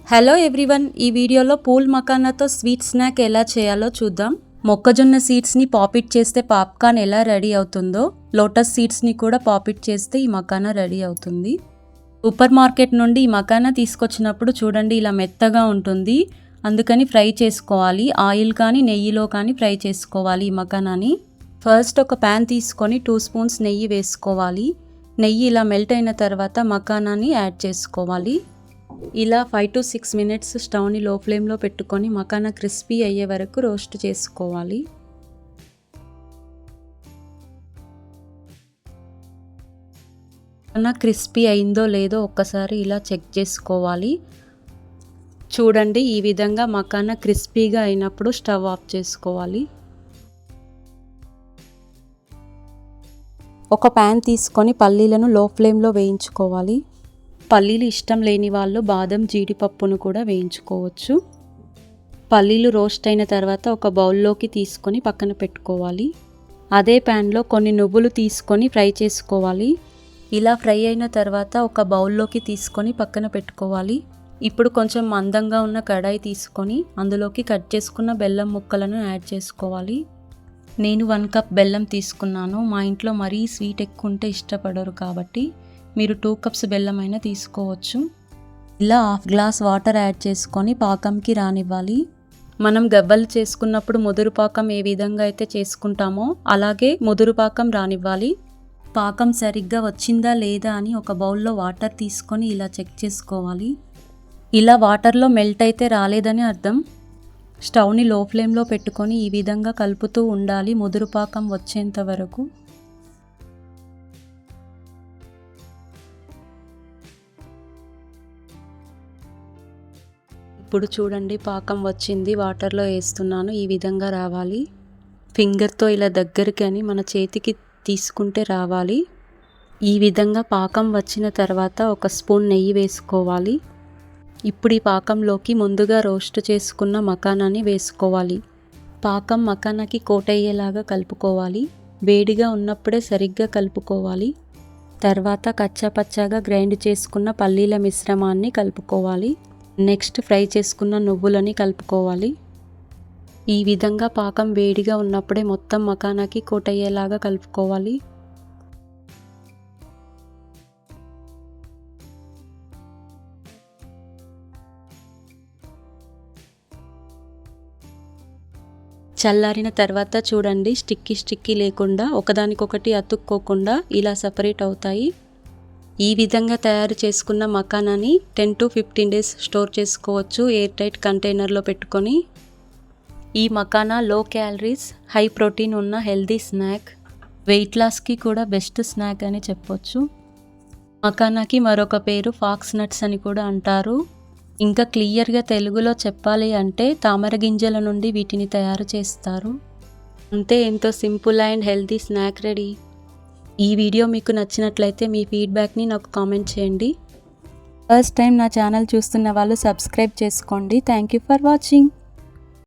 Hello everyone, ఈ వీడియోలో pool మకానాతో sweet snack ఎలా చేయాలో చూద్దాం. మొక్కజొన్న సీడ్స్ని పాపిట్ చేస్తే పాప్కార్న్ ఎలా రెడీ అవుతుందో, లోటస్ సీడ్స్ని కూడా పాపిట్ చేస్తే ఈ మకానా రెడీ అవుతుంది. సూపర్ మార్కెట్ నుండి ఈ మకానా తీసుకొచ్చినప్పుడు చూడండి ఇలా మెత్తగా ఉంటుంది. అందుకని ఫ్రై చేసుకోవాలి. ఆయిల్ కానీ నెయ్యిలో కానీ ఫ్రై చేసుకోవాలి ఈ మకానాని. ఫస్ట్ ఒక ప్యాన్ తీసుకొని 2 స్పూన్స్ నెయ్యి వేసుకోవాలి. నెయ్యి ఇలా మెల్ట్ అయిన తర్వాత మకానాని యాడ్ చేసుకోవాలి. ఇలా 5 to 6 minutes స్టవ్ని లో ఫ్లేమ్లో పెట్టుకొని మకానా క్రిస్పీ అయ్యే వరకు రోస్ట్ చేసుకోవాలి. మకానా క్రిస్పీ అయిందో లేదో ఒక్కసారి ఇలా చెక్ చేసుకోవాలి. చూడండి ఈ విధంగా మకానా క్రిస్పీగా అయినప్పుడు స్టవ్ ఆఫ్ చేసుకోవాలి. ఒక ప్యాన్ తీసుకొని పల్లీలను లో ఫ్లేమ్లో వేయించుకోవాలి. పల్లీలు ఇష్టం లేని వాళ్ళు బాదం జీడిపప్పును కూడా వేయించుకోవచ్చు. పల్లీలు రోస్ట్ అయిన తర్వాత ఒక బౌల్లోకి తీసుకొని పక్కన పెట్టుకోవాలి. అదే ప్యాన్లో కొన్ని నువ్వులు తీసుకొని ఫ్రై చేసుకోవాలి. ఇలా ఫ్రై అయిన తర్వాత ఒక బౌల్లోకి తీసుకొని పక్కన పెట్టుకోవాలి. ఇప్పుడు కొంచెం మందంగా ఉన్న కడాయి తీసుకొని అందులోకి కట్ చేసుకున్న బెల్లం ముక్కలను యాడ్ చేసుకోవాలి. నేను 1 కప్ బెల్లం తీసుకున్నాను. మా ఇంట్లో మరీ స్వీట్ ఎక్కువ ఉంటే ఇష్టపడరు కాబట్టి మీరు 2 కప్స్ బెల్లం అయినా తీసుకోవచ్చు. ఇలా 1/2 గ్లాస్ వాటర్ యాడ్ చేసుకొని పాకంకి రానివ్వాలి. మనం గవ్వలు చేసుకున్నప్పుడు ముదురు పాకం ఏ విధంగా అయితే చేసుకుంటామో అలాగే ముదురు పాకం రానివ్వాలి. పాకం సరిగ్గా వచ్చిందా లేదా అని ఒక బౌల్లో వాటర్ తీసుకొని ఇలా చెక్ చేసుకోవాలి. ఇలా వాటర్లో మెల్ట్ అయితే రాలేదని అర్థం. స్టవ్ని లో ఫ్లేమ్లో పెట్టుకొని ఈ విధంగా కలుపుతూ ఉండాలి ముదురు పాకం వచ్చేంత వరకు. ఇప్పుడు చూడండి పాకం వచ్చింది. వాటర్లో వేస్తున్నాను. ఈ విధంగా రావాలి. ఫింగర్తో ఇలా దగ్గరికి అని మన చేతికి తీసుకుంటే రావాలి. ఈ విధంగా పాకం వచ్చిన తర్వాత ఒక స్పూన్ నెయ్యి వేసుకోవాలి. ఇప్పుడు ఈ పాకంలోకి ముందుగా రోస్ట్ చేసుకున్న మకానాని వేసుకోవాలి. పాకం మకానాకి కోట్ అయ్యేలాగా కలుపుకోవాలి. వేడిగా ఉన్నప్పుడే సరిగ్గా కలుపుకోవాలి. తర్వాత కచ్చాపచ్చాగా గ్రైండ్ చేసుకున్న పల్లీల మిశ్రమాన్ని కలుపుకోవాలి. నెక్స్ట్ ఫ్రై చేసుకున్న నువ్వులని కలుపుకోవాలి. ఈ విధంగా పాకం వేడిగా ఉన్నప్పుడే మొత్తం మకానాకి కోట్ అయ్యేలాగా కలుపుకోవాలి. చల్లారిన తర్వాత చూడండి స్టిక్కీ లేకుండా ఒకదానికొకటి అతుక్కోకుండా ఇలా సపరేట్ అవుతాయి. ఈ విధంగా తయారు చేసుకున్న మకానాని 10 to 15 days స్టోర్ చేసుకోవచ్చు ఎయిర్ టైట్ కంటైనర్లో పెట్టుకొని. ఈ మకానా లో క్యాలరీస్ హై ప్రోటీన్ ఉన్న హెల్దీ స్నాక్. వెయిట్ లాస్కి కూడా బెస్ట్ స్నాక్ అని చెప్పొచ్చు. మకానాకి మరొక పేరు ఫాక్స్ నట్స్ అని కూడా అంటారు. ఇంకా క్లియర్గా తెలుగులో చెప్పాలి అంటే తామర గింజల నుండి వీటిని తయారు చేస్తారు. అంతే, ఎంతో simple and healthy snack ready. ఈ వీడియో మీకు నచ్చినట్లయితే మీ ఫీడ్బ్యాక్ని నాకు కామెంట్ చేయండి. ఫస్ట్ టైం నా ఛానల్ చూస్తున్న వాళ్ళు సబ్స్క్రైబ్ చేసుకోండి. Thank you for watching.